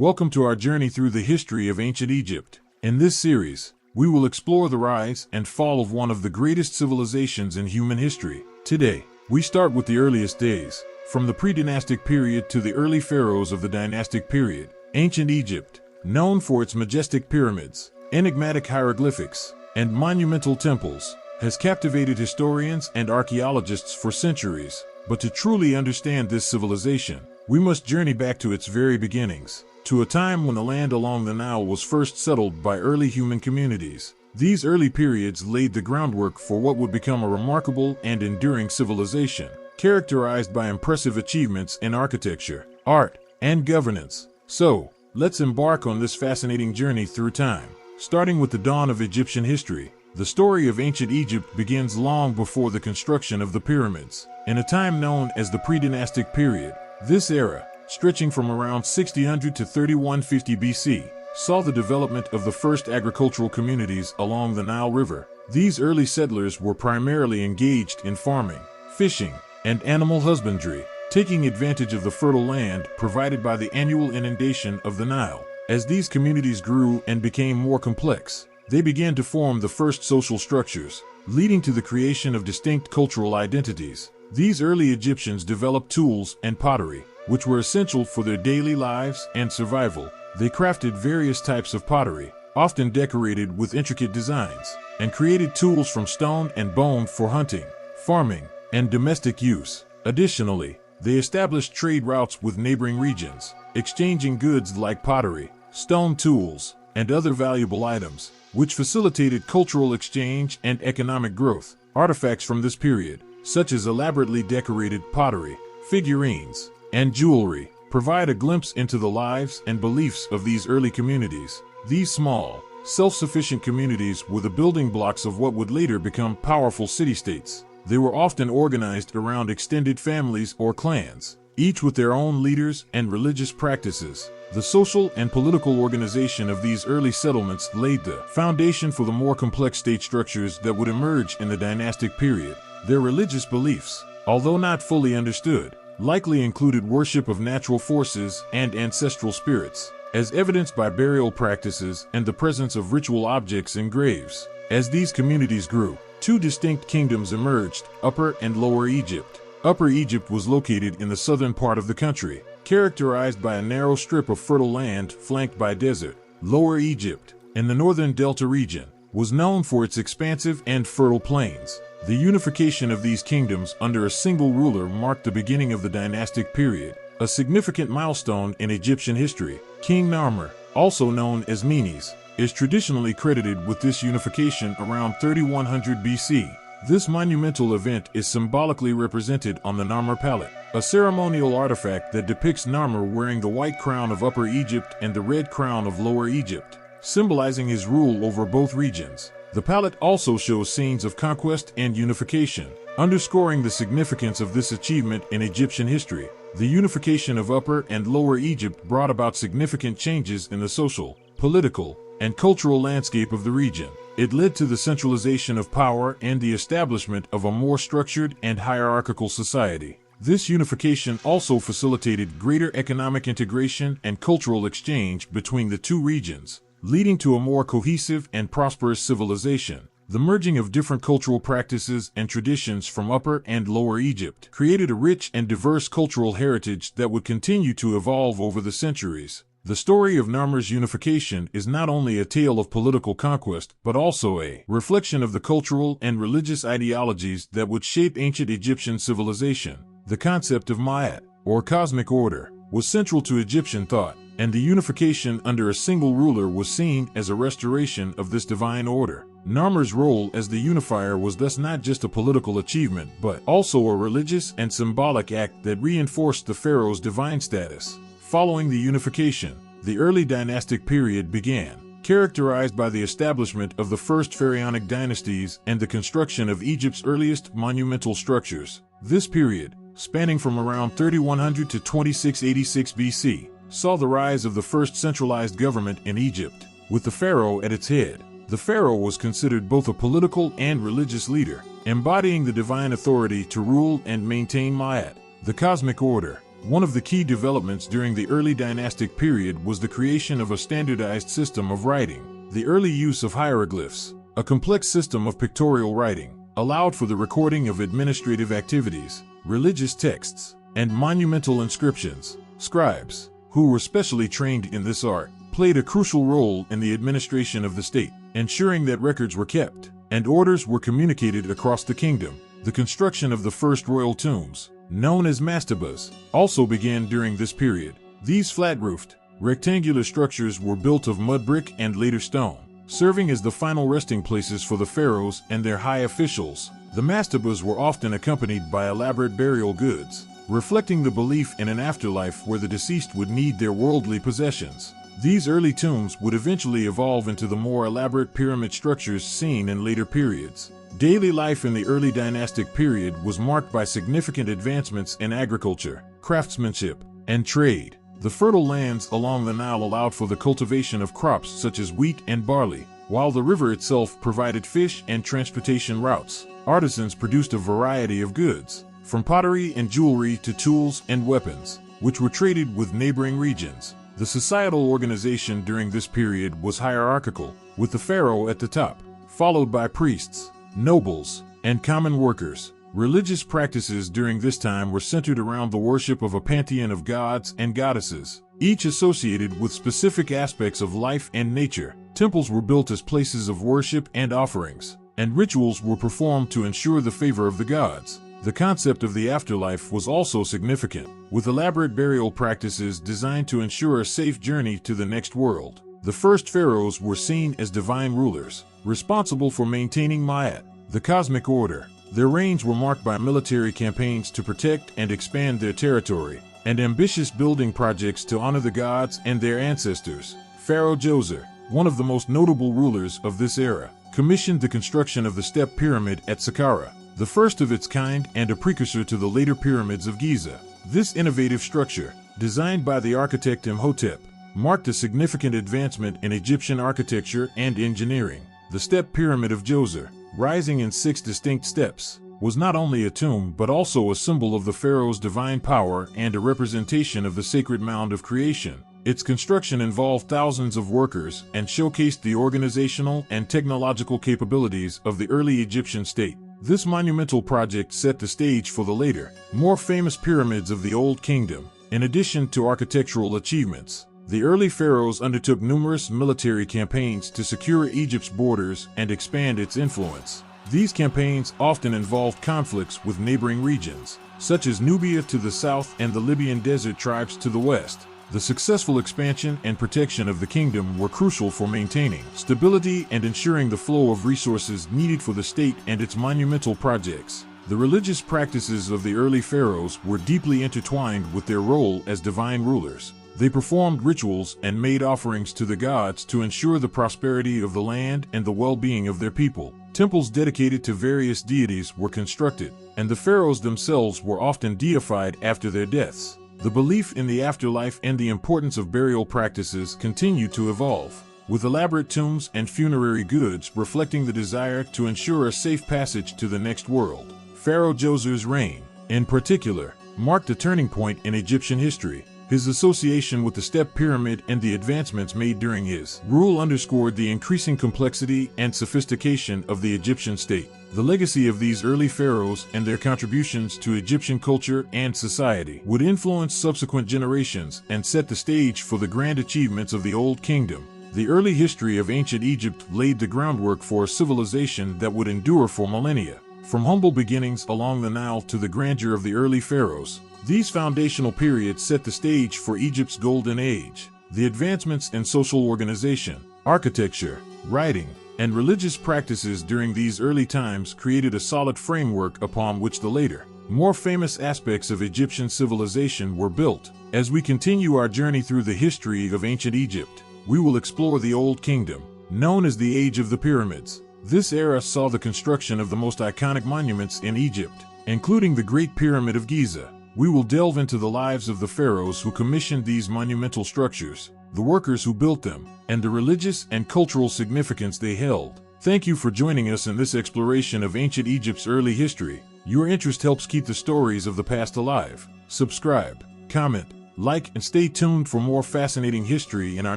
Welcome to our journey through the history of ancient Egypt. In this series, we will explore the rise and fall of one of the greatest civilizations in human history. Today, we start with the earliest days, from the Predynastic Period to the early pharaohs of the Dynastic Period. Ancient Egypt, known for its majestic pyramids, enigmatic hieroglyphics, and monumental temples, has captivated historians and archaeologists for centuries. But to truly understand this civilization, we must journey back to its very beginnings, to a time when the land along the Nile was first settled by early human communities. These early periods laid the groundwork for what would become a remarkable and enduring civilization, characterized by impressive achievements in architecture, art, and governance. So, let's embark on this fascinating journey through time. Starting with the dawn of Egyptian history, the story of ancient Egypt begins long before the construction of the pyramids. In a time known as the Predynastic Period, this era, stretching from around 6000 to 3150 BC, saw the development of the first agricultural communities along the Nile River. These early settlers were primarily engaged in farming, fishing, and animal husbandry, taking advantage of the fertile land provided by the annual inundation of the Nile. As these communities grew and became more complex, they began to form the first social structures, leading to the creation of distinct cultural identities. These early Egyptians developed tools and pottery, which were essential for their daily lives and survival. They crafted various types of pottery, often decorated with intricate designs, and created tools from stone and bone for hunting, farming, and domestic use. Additionally, they established trade routes with neighboring regions, exchanging goods like pottery, stone tools, and other valuable items, which facilitated cultural exchange and economic growth. Artifacts from this period, such as elaborately decorated pottery, figurines, and jewelry, provide a glimpse into the lives and beliefs of these early communities. These small, self-sufficient communities were the building blocks of what would later become powerful city-states. They were often organized around extended families or clans, each with their own leaders and religious practices. The social and political organization of these early settlements laid the foundation for the more complex state structures that would emerge in the dynastic period. Their religious beliefs, although not fully understood, likely included worship of natural forces and ancestral spirits, as evidenced by burial practices and the presence of ritual objects in graves. As these communities grew, two distinct kingdoms emerged: Upper and Lower Egypt. Upper Egypt was located in the southern part of the country, characterized by a narrow strip of fertile land flanked by desert. Lower Egypt, in the northern Delta region, was known for its expansive and fertile plains. The unification of these kingdoms under a single ruler marked the beginning of the dynastic period, a significant milestone in Egyptian history. King Narmer, also known as Menes, is traditionally credited with this unification around 3100 BC. This monumental event is symbolically represented on the Narmer palette, a ceremonial artifact that depicts Narmer wearing the white crown of Upper Egypt and the red crown of Lower Egypt, symbolizing his rule over both regions. The palette also shows scenes of conquest and unification, underscoring the significance of this achievement in Egyptian history. The unification of Upper and Lower Egypt brought about significant changes in the social, political, and cultural landscape of the region. It led to the centralization of power and the establishment of a more structured and hierarchical society. This unification also facilitated greater economic integration and cultural exchange between the two regions, leading to a more cohesive and prosperous civilization. The merging of different cultural practices and traditions from Upper and Lower Egypt created a rich and diverse cultural heritage that would continue to evolve over the centuries. The story of Narmer's unification is not only a tale of political conquest, but also a reflection of the cultural and religious ideologies that would shape ancient Egyptian civilization. The concept of Ma'at, or cosmic order, was central to Egyptian thought, and the unification under a single ruler was seen as a restoration of this divine order. Narmer's role as the unifier was thus not just a political achievement, but also a religious and symbolic act that reinforced the pharaoh's divine status. Following the unification, the early dynastic period began, characterized by the establishment of the first pharaonic dynasties and the construction of Egypt's earliest monumental structures. This period, spanning from around 3100 to 2686 BC, saw the rise of the first centralized government in Egypt, with the pharaoh at its head. The pharaoh was considered both a political and religious leader, embodying the divine authority to rule and maintain Ma'at, the cosmic order. One of the key developments during the early dynastic period was the creation of a standardized system of writing. The early use of hieroglyphs, a complex system of pictorial writing, allowed for the recording of administrative activities, religious texts, and monumental inscriptions. Scribes, who were specially trained in this art, played a crucial role in the administration of the state, ensuring that records were kept and orders were communicated across the kingdom. The construction of the first royal tombs, known as mastabas, also began during this period. These flat-roofed, rectangular structures were built of mud brick and later stone, serving as the final resting places for the pharaohs and their high officials. The mastabas were often accompanied by elaborate burial goods, reflecting the belief in an afterlife where the deceased would need their worldly possessions. These early tombs would eventually evolve into the more elaborate pyramid structures seen in later periods. Daily life in the early dynastic period was marked by significant advancements in agriculture, craftsmanship, and trade. The fertile lands along the Nile allowed for the cultivation of crops such as wheat and barley, while the river itself provided fish and transportation routes. Artisans produced a variety of goods, from pottery and jewelry to tools and weapons, which were traded with neighboring regions. The societal organization during this period was hierarchical, with the pharaoh at the top, followed by priests, nobles, and common workers. Religious practices during this time were centered around the worship of a pantheon of gods and goddesses, each associated with specific aspects of life and nature. Temples were built as places of worship and offerings, and rituals were performed to ensure the favor of the gods. The concept of the afterlife was also significant, with elaborate burial practices designed to ensure a safe journey to the next world. The first pharaohs were seen as divine rulers, responsible for maintaining Ma'at, the cosmic order. Their reigns were marked by military campaigns to protect and expand their territory, and ambitious building projects to honor the gods and their ancestors. Pharaoh Djoser, one of the most notable rulers of this era, commissioned the construction of the Step Pyramid at Saqqara, the first of its kind and a precursor to the later pyramids of Giza. This innovative structure, designed by the architect Imhotep, marked a significant advancement in Egyptian architecture and engineering. The Step Pyramid of Djoser, rising in 6 distinct steps, was not only a tomb but also a symbol of the pharaoh's divine power and a representation of the sacred mound of creation. Its construction involved thousands of workers and showcased the organizational and technological capabilities of the early Egyptian state. This monumental project set the stage for the later, more famous pyramids of the Old Kingdom. In addition to architectural achievements, the early pharaohs undertook numerous military campaigns to secure Egypt's borders and expand its influence. These campaigns often involved conflicts with neighboring regions, such as Nubia to the south and the Libyan desert tribes to the west. The successful expansion and protection of the kingdom were crucial for maintaining stability and ensuring the flow of resources needed for the state and its monumental projects. The religious practices of the early pharaohs were deeply intertwined with their role as divine rulers. They performed rituals and made offerings to the gods to ensure the prosperity of the land and the well-being of their people. Temples dedicated to various deities were constructed, and the pharaohs themselves were often deified after their deaths. The belief in the afterlife and the importance of burial practices continued to evolve, with elaborate tombs and funerary goods reflecting the desire to ensure a safe passage to the next world. Pharaoh Djoser's reign, in particular, marked a turning point in Egyptian history. His association with the Step Pyramid and the advancements made during his rule underscored the increasing complexity and sophistication of the Egyptian state. The legacy of these early pharaohs and their contributions to Egyptian culture and society would influence subsequent generations and set the stage for the grand achievements of the Old Kingdom. The early history of ancient Egypt laid the groundwork for a civilization that would endure for millennia. From humble beginnings along the Nile to the grandeur of the early pharaohs, these foundational periods set the stage for Egypt's golden age. The advancements in social organization, architecture, writing, and religious practices during these early times created a solid framework upon which the later, more famous aspects of Egyptian civilization were built. As we continue our journey through the history of ancient Egypt, we will explore the Old Kingdom, known as the Age of the Pyramids. This era saw the construction of the most iconic monuments in Egypt, including the Great Pyramid of Giza. We will delve into the lives of the pharaohs who commissioned these monumental structures, the workers who built them, and the religious and cultural significance they held. Thank you for joining us in this exploration of ancient Egypt's early history. Your interest helps keep the stories of the past alive. Subscribe, comment, like, and stay tuned for more fascinating history in our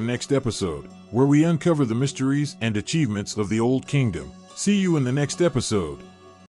next episode, where we uncover the mysteries and achievements of the Old Kingdom. See you in the next episode.